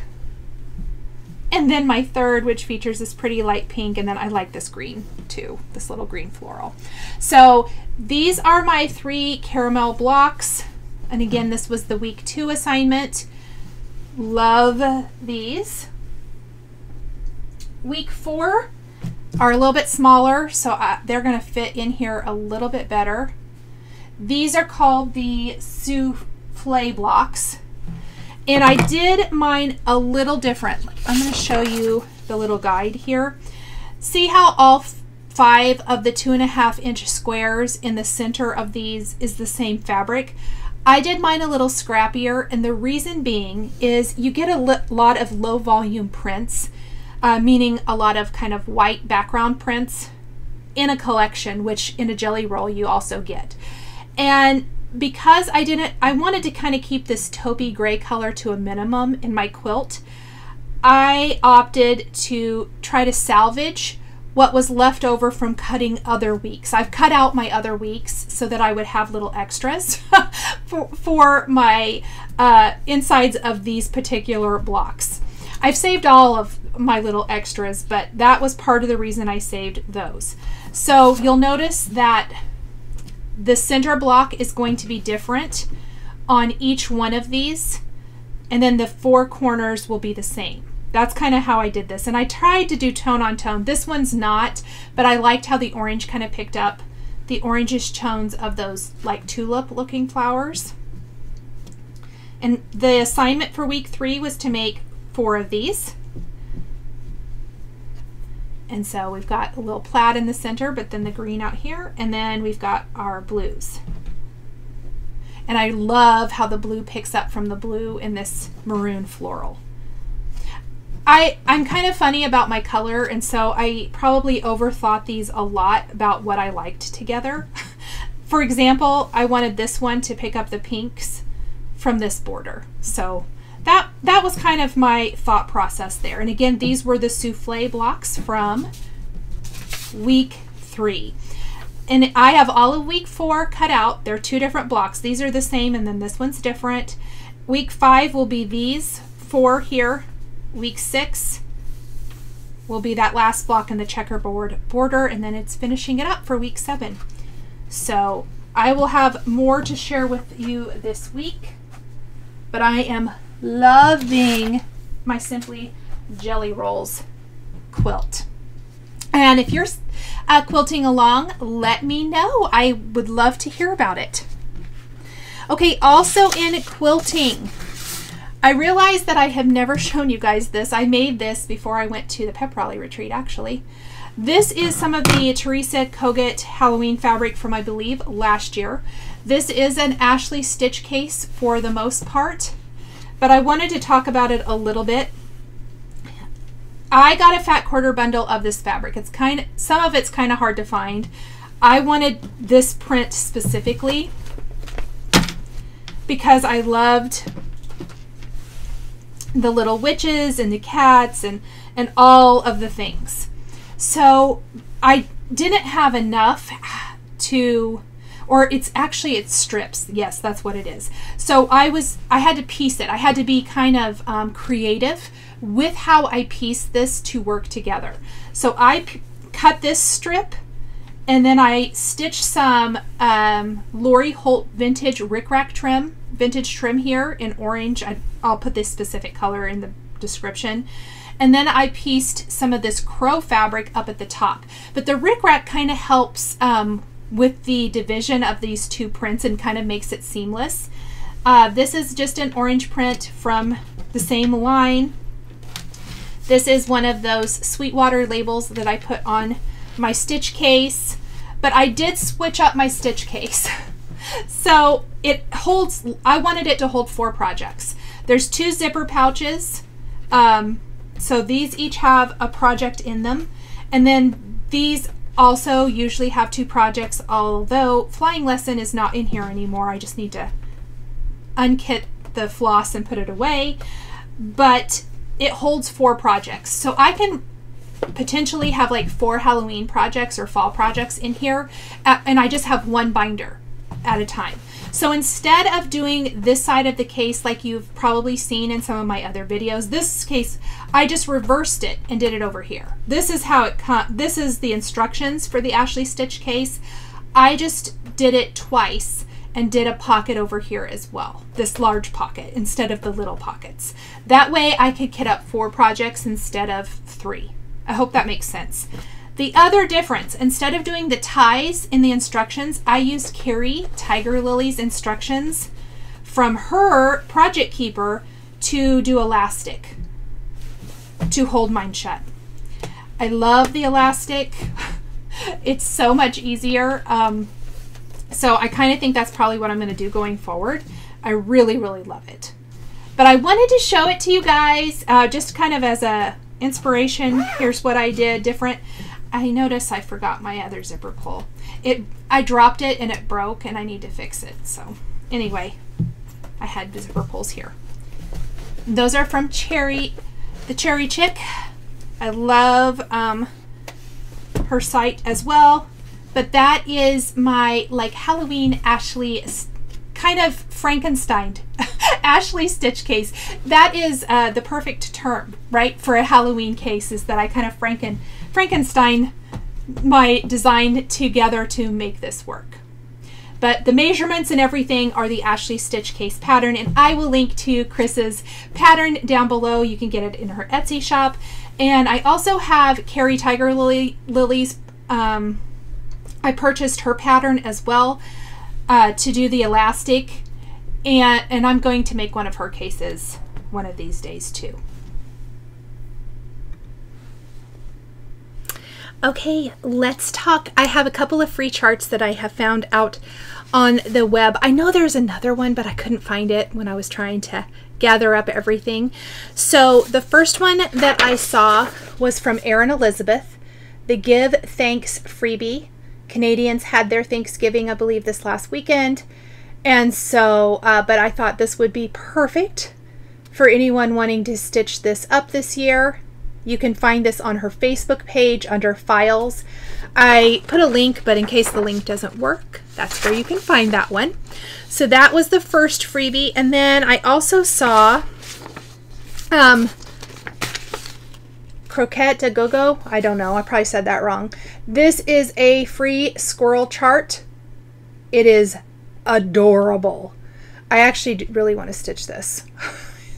[SPEAKER 1] and then my third, which features this pretty light pink, and then I like this green too, this little green floral. So these are my 3 caramel blocks, and again, this was the week 2 assignment. Love these. Week 4 are a little bit smaller, so they're going to fit in here a little bit better. These are called the souffle blocks, and I did mine a little different. I'm going to show you the little guide here. See how all 5 of the 2.5-inch squares in the center of these is the same fabric? I did mine a little scrappier, and the reason being is you get a lot of low volume prints, meaning a lot of kind of white background prints in a collection, which in a jelly roll you also get. And because I wanted to kind of keep this taupey gray color to a minimum in my quilt, I opted to try to salvage what was left over from cutting other weeks. I've cut out my other weeks so that I would have little extras for my insides of these particular blocks. I've saved all of my little extras, but that was part of the reason I saved those. So you'll notice that the center block is going to be different on each one of these, and then the 4 corners will be the same. That's kind of how I did this, and I tried to do tone on tone. This one's not, but I liked how the orange kind of picked up the orangish tones of those like tulip looking flowers. And the assignment for week 3 was to make 4 of these. And so we've got a little plaid in the center, but then the green out here, and then we've got our blues. And I love how the blue picks up from the blue in this maroon floral. I'm kind of funny about my color, and so I probably overthought these a lot about what I liked together. For example, I wanted this one to pick up the pinks from this border. So that was kind of my thought process there. And again, these were the souffle blocks from week 3. And I have all of week 4 cut out. They're 2 different blocks. These are the same, and then this one's different. Week 5 will be these 4 here. Week 6 will be that last block in the checkerboard border, and then it's finishing it up for week 7. So I will have more to share with you this week, but I am loving my Simply Jelly Rolls quilt. And if you're quilting along, let me know. I would love to hear about it. Okay, also in quilting, I realized that I have never shown you guys this. I made this before I went to the pep rally retreat, actually. This is some of the Teresa Kogut Halloween fabric from, I believe, last year. This is an Ashley stitch case for the most part, but I wanted to talk about it a little bit. I got a fat quarter bundle of this fabric. It's some of it's kind of hard to find. I wanted this print specifically because I loved the little witches and the cats and all of the things. So I didn't have enough to, or it's strips. Yes, that's what it is. So I had to piece it. I had to be kind of creative with how I pieced this to work together. So I cut this strip, and then I stitched some Lori Holt vintage rickrack trim, vintage trim here in orange. I'll put this specific color in the description. And then I pieced some of this crow fabric up at the top. But the rickrack kind of helps with the division of these 2 prints and kind of makes it seamless. This is just an orange print from the same line. This is one of those Sweetwater labels that I put on my stitch case, but I did switch up my stitch case. So it holds, I wanted it to hold 4 projects. There's 2 zipper pouches. So these each have a project in them. And then these also usually have 2 projects, although Flying Lesson is not in here anymore. I just need to unkit the floss and put it away. But it holds 4 projects. So I can potentially have like 4 Halloween projects or fall projects in here. And I just have 1 binder at a time. So instead of doing this side of the case like you've probably seen in some of my other videos, this case, I just reversed it and did it over here. This is how it this is the instructions for the Ashley stitch case. I just did it twice and did a pocket over here as well, this large pocket instead of the little pockets. That way I could kit up 4 projects instead of 3. I hope that makes sense. The other difference, instead of doing the ties in the instructions, I used Carrie Tiger Lily's instructions from her Project Keeper to do elastic to hold mine shut. I love the elastic. It's so much easier. So I kind of think that's probably what I'm going to do going forward. I really, really love it. But I wanted to show it to you guys just kind of as a inspiration. Here's what I did different. I noticed I forgot my other zipper pull. I dropped it and it broke and I need to fix it. So anyway, I had the zipper pulls here. Those are from the Cherry Chick. I love her site as well. But that is my like Halloween Ashley, kind of Frankenstein Ashley stitch case. That is the perfect term, right, for a Halloween case, is that I kind of Frankenstein my design together to make this work. But the measurements and everything are the Ashley stitch case pattern, and I will link to Chris's pattern down below. You can get it in her Etsy shop. And I also have Carrie Tiger Lily's, I purchased her pattern as well to do the elastic. And I'm going to make one of her cases one of these days too. Okay, let's talk. I have a couple of free charts that I have found out on the web. I know there's another one, but I couldn't find it when I was trying to gather up everything. So the first one that I saw was from Erin Elizabeth, the Give Thanks freebie. Canadians had their Thanksgiving, I believe, this last weekend. And so, but I thought this would be perfect for anyone wanting to stitch this up this year. You can find this on her Facebook page under Files. I put a link, but in case the link doesn't work, that's where you can find that one. So that was the first freebie. And then I also saw Croquette a Go-Go. I don't know. I probably said that wrong. This is a free squirrel chart. It is adorable. I actually really want to stitch this.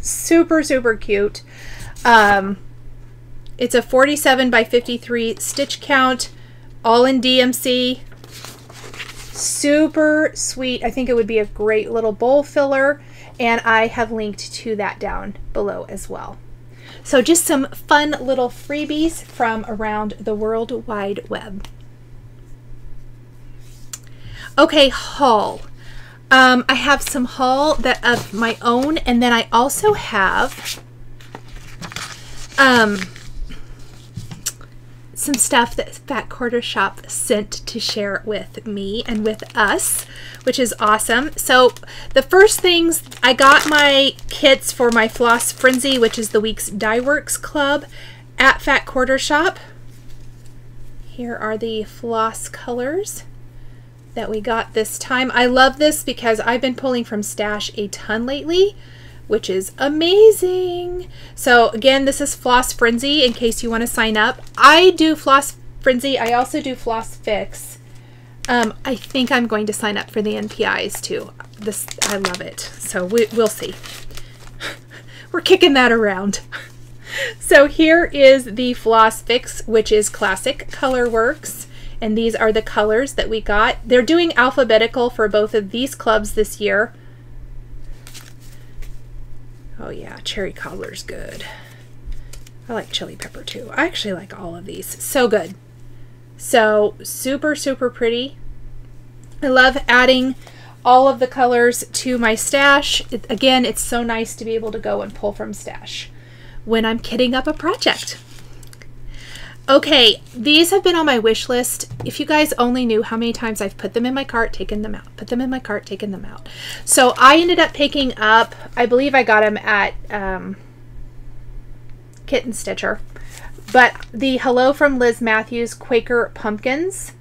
[SPEAKER 1] Super, super cute. It's a 47 by 53 stitch count, all in DMC. Super sweet. I think it would be a great little bowl filler, and I have linked to that down below as well. So just some fun little freebies from around the World Wide Web. Okay, haul. I have some haul that of my own, and then I also have some stuff that Fat Quarter Shop sent to share with me and with us, which is awesome. So the first things, I got my kits for my Floss Frenzy, which is the week's Dye Works Club, at Fat Quarter Shop. Here are the floss colors that we got this time. I love this because I've been pulling from Stash a ton lately, which is amazing. So again, this is Floss Frenzy in case you want to sign up. I do Floss Frenzy. I also do Floss Fix. I think I'm going to sign up for the NPIs too. This, I love it. So we'll see. We're kicking that around. So here is the Floss Fix, which is Classic Colorworks. And these are the colors that we got. They're doing alphabetical for both of these clubs this year. Oh yeah, cherry cobbler's good. I like chili pepper too. I actually like all of these. So good. So super, super pretty. I love adding all of the colors to my stash. Again, it's so nice to be able to go and pull from Stash when I'm kitting up a project. Okay, these have been on my wish list. If you guys only knew how many times I've put them in my cart, taken them out, put them in my cart, taken them out. So I ended up picking up, I believe I got them at Kitten Stitcher, but the Hello from Liz Matthews Quaker Pumpkins.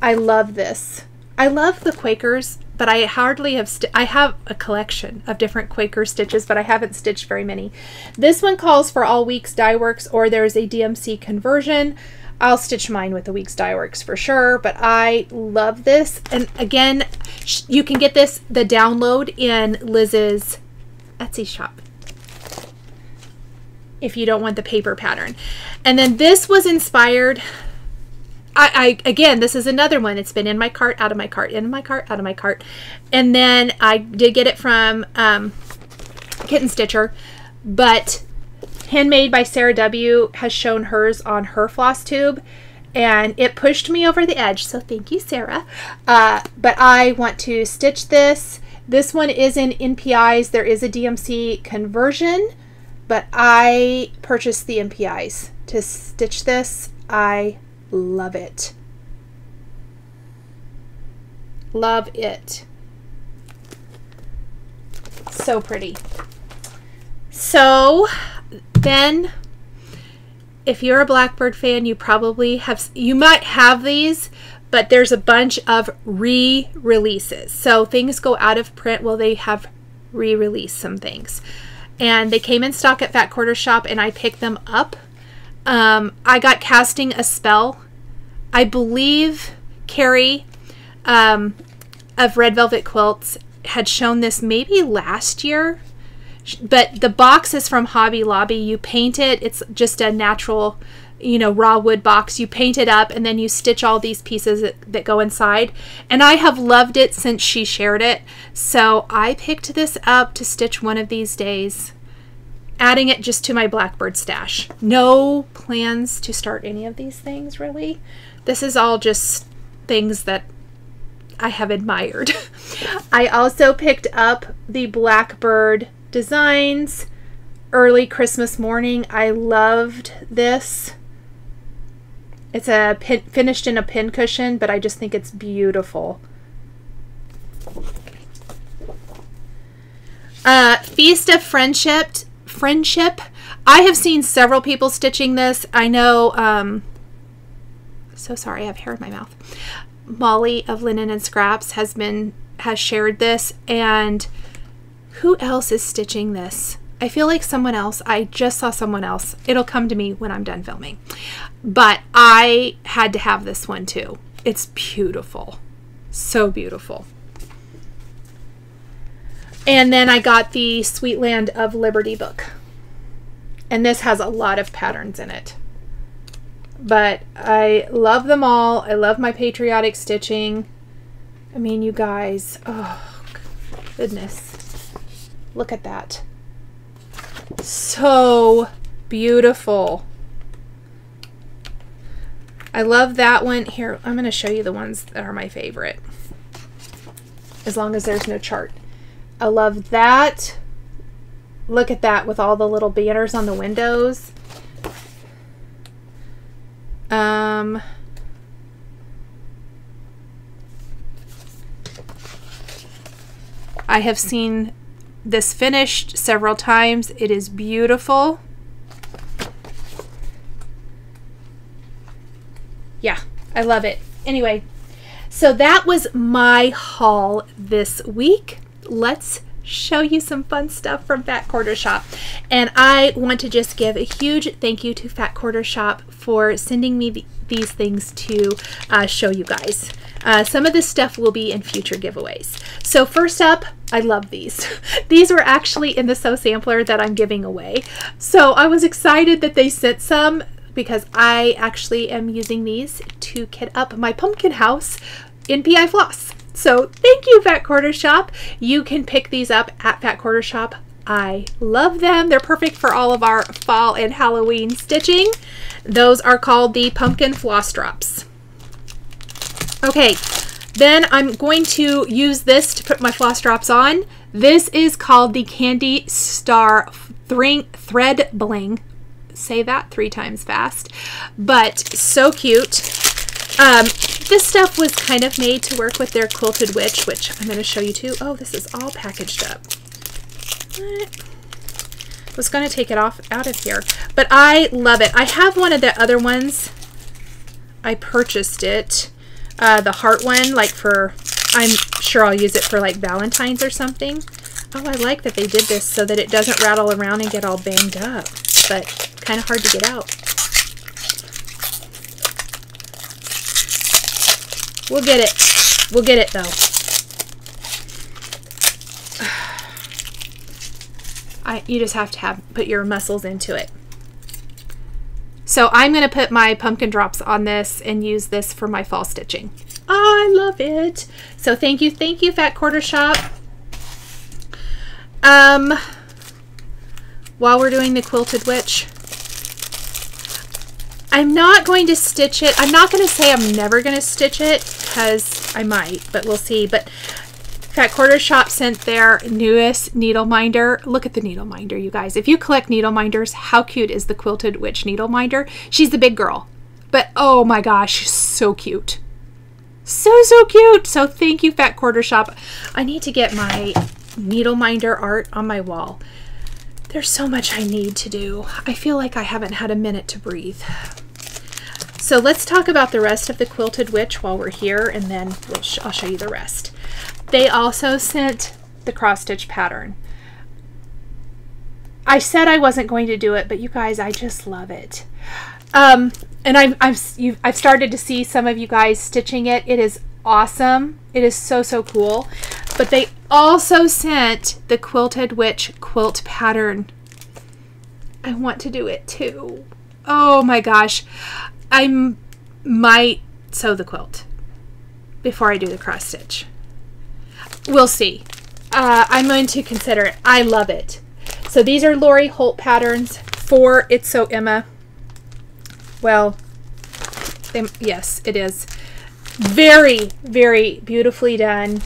[SPEAKER 1] I love this. I love the Quakers, but I hardly have, I have a collection of different Quaker stitches, but I haven't stitched very many. This one calls for all week's Dye Works, or there's a DMC conversion. I'll stitch mine with the week's Dye Works for sure, but I love this. And again, you can get this, the download, in Liz's Etsy shop if you don't want the paper pattern. And then this was inspired, again, this is another one. It's been in my cart, out of my cart, in my cart, out of my cart. And then I did get it from Kitten Stitcher, but Handmade by Sarah W. has shown hers on her Flosstube, and it pushed me over the edge. So thank you, Sarah. But I want to stitch this. This one is in NPIs. There is a DMC conversion, but I purchased the NPIs to stitch this. I love it. Love it. So pretty. So then, if you're a Blackbird fan, you probably have, you might have these, but there's a bunch of re-releases. So things go out of print. Well, they have re-released some things. And they came in stock at Fat Quarter Shop, and I picked them up. I got Casting a Spell. I believe Carrie of Red Velvet Quilts had shown this maybe last year, but the box is from Hobby Lobby. You paint it. It's just a natural, you know, raw wood box. You paint it up and then you stitch all these pieces that go inside. And I have loved it since she shared it. So I picked this up to stitch one of these days, adding it just to my Blackbird stash. No plans to start any of these things, really. This is all just things that I have admired. I also picked up the Blackbird Designs Early Christmas Morning. I loved this. It's a finished in a pincushion, but I just think it's beautiful. Feast of Friendship. I have seen several people stitching this. I know, so sorry, I have hair in my mouth. Molly of Linen and Scraps has shared this, and who else is stitching this? I feel like someone else. I just saw someone else. It'll come to me when I'm done filming. But I had to have this one too. It's beautiful. So beautiful. And then I got the Sweet Land of Liberty book. And this has a lot of patterns in it. But I love them all. I love my patriotic stitching. I mean, you guys, oh goodness. Look at that. So beautiful. I love that one. Here, I'm going to show you the ones that are my favorite, as long as there's no chart. I love that. Look at that with all the little banners on the windows. I have seen this finished several times. It is beautiful. Yeah, I love it. Anyway, so that was my haul this week. Let's show you some fun stuff from Fat Quarter Shop. And I want to just give a huge thank you to Fat Quarter Shop for sending me these things to show you guys. Some of this stuff will be in future giveaways. So first up, I love these. These were actually in the Sew Sampler that I'm giving away. So I was excited that they sent some, because I actually am using these to kit up my pumpkin house in PI Floss. So thank you, Fat Quarter Shop. You can pick these up at Fat Quarter Shop. I love them. They're perfect for all of our fall and Halloween stitching. Those are called the Pumpkin Floss Drops. Okay, then I'm going to use this to put my floss drops on. This is called the Candy Star Thread Bling. Say that 3 times fast, but so cute. This stuff was kind of made to work with their Quilted Witch, which I'm going to show you too. Oh, this is all packaged up. I was going to take it out of here, but I love it. I have one of the other ones. I purchased it, the heart one, like for, I'm sure I'll use it for like Valentine's or something. Oh, I like that they did this so that it doesn't rattle around and get all banged up, but kind of hard to get out. We'll get it. We'll get it though. You just have to put your muscles into it. So I'm going to put my pumpkin drops on this and use this for my fall stitching. Oh, I love it. So thank you, Fat Quarter Shop. While we're doing the Quilted Witch, I'm not going to stitch it. I'm not going to say I'm never going to stitch it, because I might, but we'll see. But Fat Quarter Shop sent their newest needle minder. Look at the needle minder, you guys. If you collect needle minders, how cute is the Quilted Witch needle minder? She's the big girl, but oh my gosh, she's so cute. So cute. So thank you, Fat Quarter Shop. I need to get my needle minder art on my wall. There's so much I need to do. I feel like I haven't had a minute to breathe. So let's talk about the rest of the Quilted Witch while we're here, and then I'll show you the rest. They also sent the cross stitch pattern. I said I wasn't going to do it, but you guys, I just love it. And I've started to see some of you guys stitching it. It is awesome. It is so cool. But they also sent the Quilted Witch quilt pattern. I want to do it too. Oh my gosh. I might sew the quilt before I do the cross stitch. We'll see. I'm going to consider it. I love it. So these are Lori Holt patterns for It's So Emma. Well, yes, it is. Very, very beautifully done.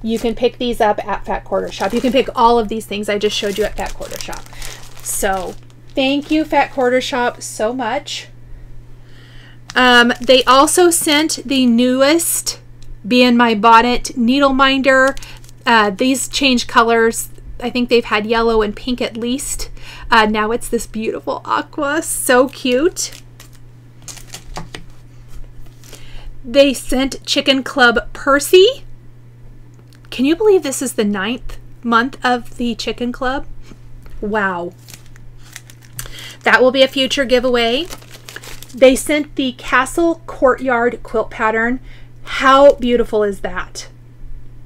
[SPEAKER 1] You can pick these up at Fat Quarter Shop. You can pick all of these things I just showed you at Fat Quarter Shop. So thank you, Fat Quarter Shop, so much. They also sent the newest Be In My Bonnet needle minder. These change colors. I think they've had yellow and pink at least. Now it's this beautiful aqua. So cute. They sent Chicken Club Percy. Can you believe this is the 9th month of the Chicken Club? Wow. That will be a future giveaway. They sent the Castle Courtyard quilt pattern. How beautiful is that?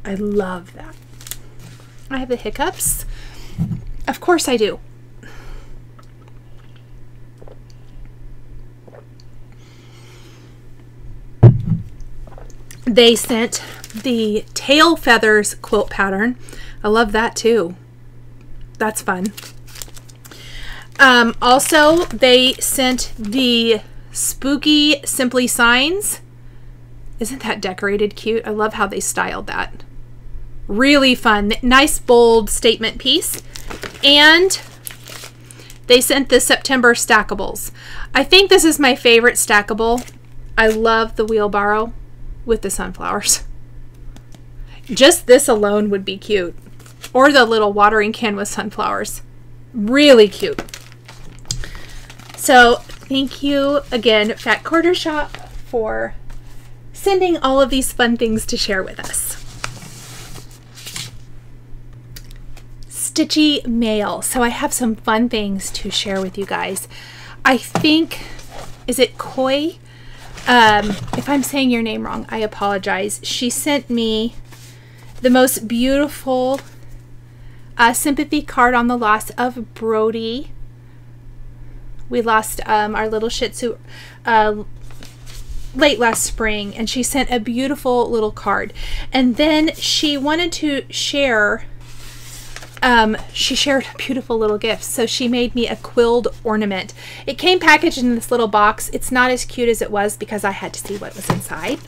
[SPEAKER 1] I love that. I have the hiccups. Of course I do. They sent the Tail Feathers quilt pattern. I love that too. That's fun. Also, they sent the Spooky Simply Signs. Isn't that decorated cute? I love how they styled that. Really fun. Nice, bold statement piece. And they sent the September stackables. I think this is my favorite stackable. I love the wheelbarrow with the sunflowers. Just this alone would be cute. Or the little watering can with sunflowers. Really cute. So thank you again, Fat Quarter Shop, for sending all of these fun things to share with us. Stitchy mail. So I have some fun things to share with you guys. I think, is it Koi? If I'm saying your name wrong, I apologize. She sent me the most beautiful sympathy card on the loss of Brody. We lost our little Shih Tzu late last spring, and she sent a beautiful little card. And then she wanted to share, she shared a beautiful little gift. So she made me a quilled ornament. It came packaged in this little box. It's not as cute as it was because I had to see what was inside.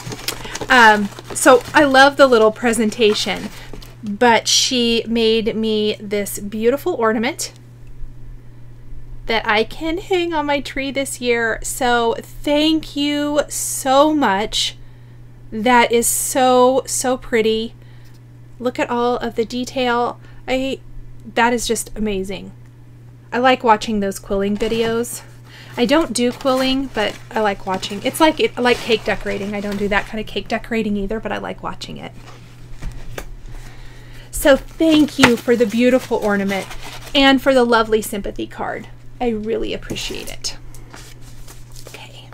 [SPEAKER 1] So I love the little presentation, but she made me this beautiful ornament that I can hang on my tree this year. So thank you so much. That is so, so pretty. Look at all of the detail. That is just amazing. I like watching those quilling videos. I don't do quilling, but I like watching. It's like I like cake decorating. I don't do that kind of cake decorating either, but I like watching it. So thank you for the beautiful ornament and for the lovely sympathy card. I really appreciate it. Okay.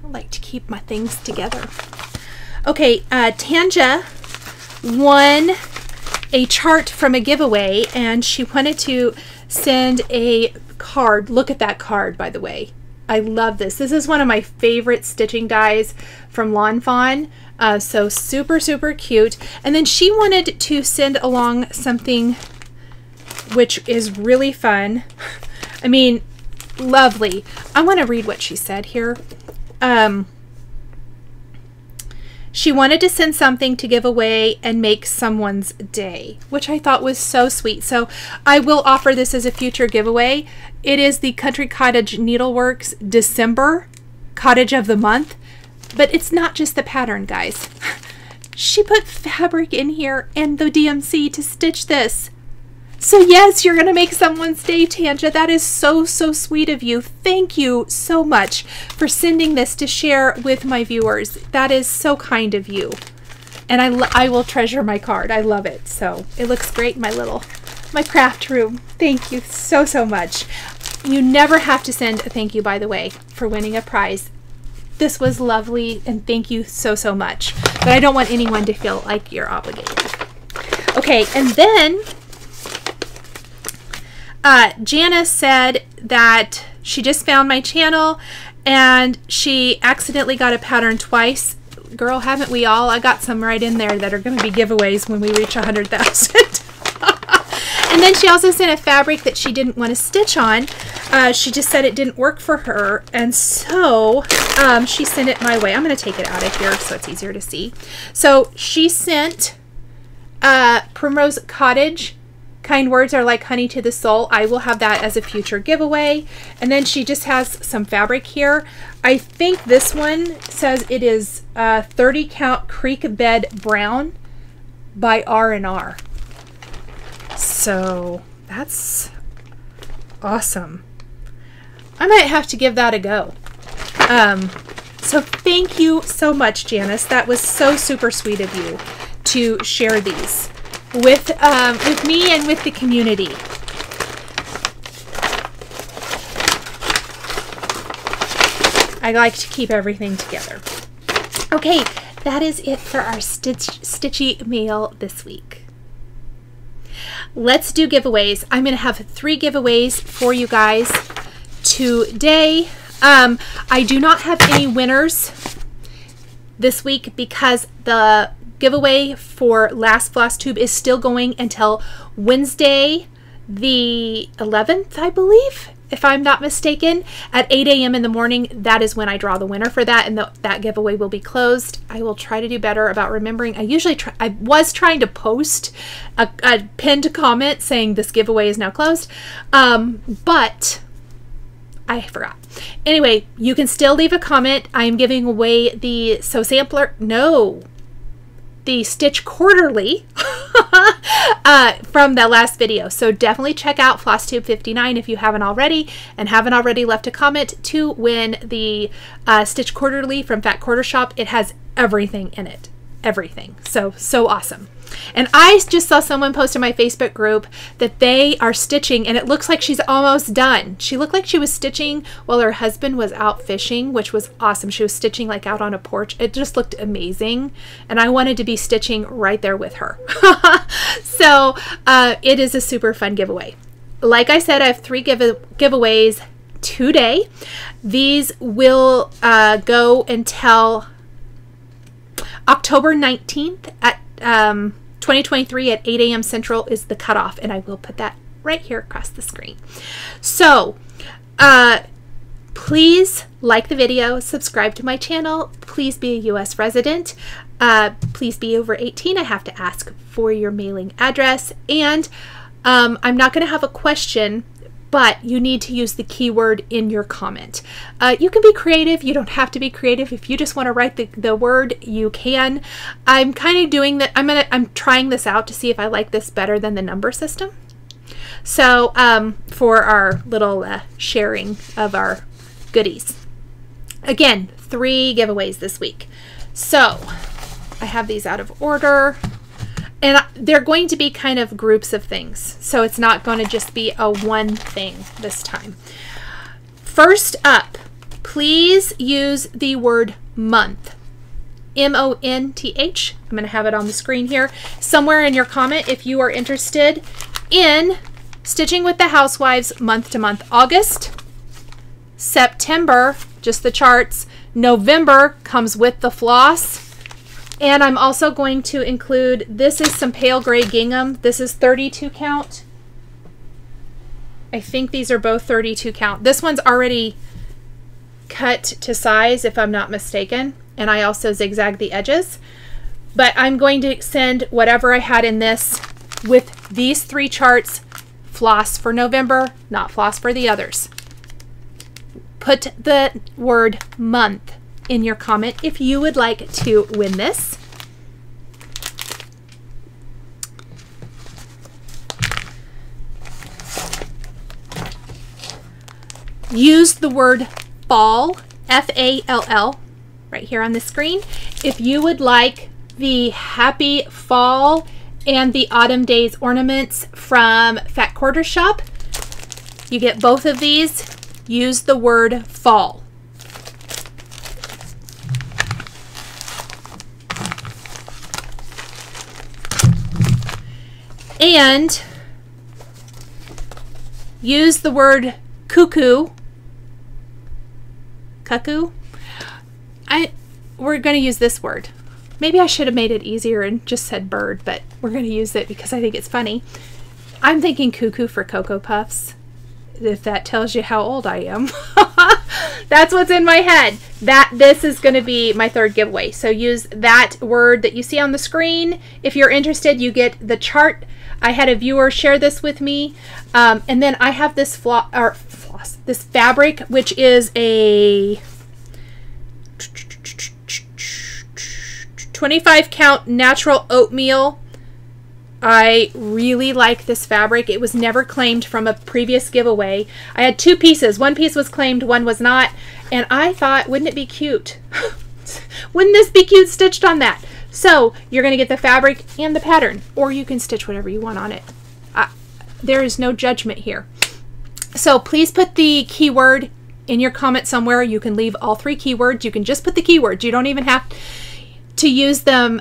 [SPEAKER 1] I like to keep my things together. Okay, Tanja won a chart from a giveaway, and she wanted to send a card. Look at that card, by the way. I love this. This is one of my favorite stitching dies from Lawn Fawn. So super, super cute. And then she wanted to send along something which is really fun. I mean, lovely. I want to read what she said here. She wanted to send something to give away and make someone's day, which I thought was so sweet. So I will offer this as a future giveaway. It is the Country Cottage Needleworks December Cottage of the Month, but it's not just the pattern, guys. She put fabric in here and the DMC to stitch this. So yes, you're going to make someone's day, Tanja. That is so, so sweet of you. Thank you so much for sending this to share with my viewers. That is so kind of you. And I will treasure my card. I love it. So it looks great in my craft room. Thank you so, so much. You never have to send a thank you, by the way, for winning a prize. This was lovely, and thank you so, so much. But I don't want anyone to feel like you're obligated. Okay, and then Janice said that She just found my channel and she accidentally got a pattern twice. Girl, haven't we all? I got some right in there that are going to be giveaways when we reach 100,000. And then she also sent a fabric that she didn't want to stitch on. She just said it didn't work for her. And so she sent it my way. I'm going to take it out of here so it's easier to see. So she sent Primrose Cottage. Kind words are like honey to the soul. I will have that as a future giveaway. And then she just has some fabric here. I think this one says it is 30 count Creek Bed Brown by R&R. So that's awesome. I might have to give that a go. So thank you so much, Janice. That was so super sweet of you to share these with me and with the community. I like to keep everything together. Okay, that is it for our Stitchy mail this week. Let's do giveaways. I'm going to have 3 giveaways for you guys today. I do not have any winners this week because the giveaway for last Flosstube is still going until Wednesday the 11th, I believe, if I'm not mistaken, at 8 a.m. in the morning. That is when I draw the winner for that, and that giveaway will be closed. I will try to do better about remembering. I was trying to post a pinned comment saying this giveaway is now closed, but I forgot. Anyway, you can still leave a comment. I am giving away the the Stitch Quarterly from that last video. So definitely check out Flosstube 59 if you haven't already, and haven't already left a comment to win the Stitch Quarterly from Fat Quarter Shop. It has everything in it. Everything. So awesome. And I just saw someone post in my Facebook group that they are stitching and it looks like she's almost done. She looked like she was stitching while her husband was out fishing, which was awesome. She was stitching like out on a porch. It just looked amazing. And I wanted to be stitching right there with her. So it is a super fun giveaway. Like I said, I have 3 giveaways today. These will go until October 19th at 2023 at 8 a.m. Central is the cutoff, and I will put that right here across the screen. So please like the video, subscribe to my channel, please be a U.S. resident, please be over 18. I have to ask for your mailing address, and I'm not going to have a question, but you need to use the keyword in your comment. You can be creative. You don't have to be creative. If you just want to write the word, you can. I'm kind of doing that. I'm trying this out to see if I like this better than the number system. So for our little sharing of our goodies. Again, 3 giveaways this week. So I have these out of order. And they're going to be kind of groups of things. So it's not going to just be a one thing this time. First up, please use the word month. M-O-N-T-H. I'm going to have it on the screen here. Somewhere in your comment if you are interested in stitching with the housewives month to month. August, September, just the charts. November comes with the floss. And I'm also going to include, this is some pale gray gingham. This is 32 count. I think these are both 32 count. This one's already cut to size, if I'm not mistaken. And I also zigzag the edges. But I'm going to send whatever I had in this with these 3 charts, floss for November, not floss for the others. Put the word month in your comment if you would like to win this. Use the word fall, F-A-L-L, right here on the screen. If you would like the Happy Fall and the Autumn Days ornaments from Fat Quarter Shop, you get both of these. Use the word fall. And use the word cuckoo Cuckoo. We're going to use this word. Maybe I should have made it easier and just said bird, but we're going to use it because I think it's funny. I'm thinking cuckoo for Cocoa Puffs, if that tells you how old I am. That's what's in my head. This is going to be my third giveaway. So use that word that you see on the screen. If you're interested, you get the chart. I had a viewer share this with me. And then I have this this fabric, which is a 25 count natural oatmeal. I really like this fabric. It was never claimed from a previous giveaway. I had two pieces. One piece was claimed, one was not. And I thought, wouldn't it be cute? Wouldn't this be cute stitched on that? So you're going to get the fabric and the pattern, or you can stitch whatever you want on it. There is no judgment here. So please put the keyword in your comment somewhere. You can leave all 3 keywords. You can just put the keywords. You don't even have to use them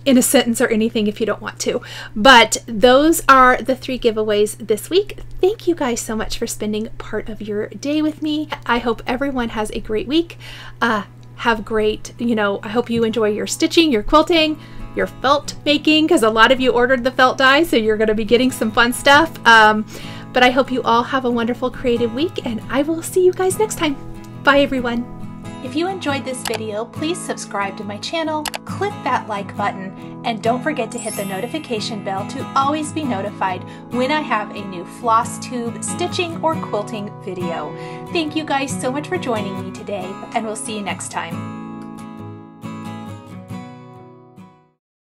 [SPEAKER 1] in a sentence or anything if you don't want to. But those are the 3 giveaways this week. Thank you guys so much for spending part of your day with me. I hope everyone has a great week. Have great, I hope you enjoy your stitching, your quilting, your felt making, because a lot of you ordered the felt die, so you're going to be getting some fun stuff. But I hope you all have a wonderful creative week, and I will see you guys next time. Bye, everyone. If you enjoyed this video, please subscribe to my channel, click that like button, and don't forget to hit the notification bell to always be notified when I have a new Flosstube stitching or quilting video. Thank you guys so much for joining me today, and we'll see you next time.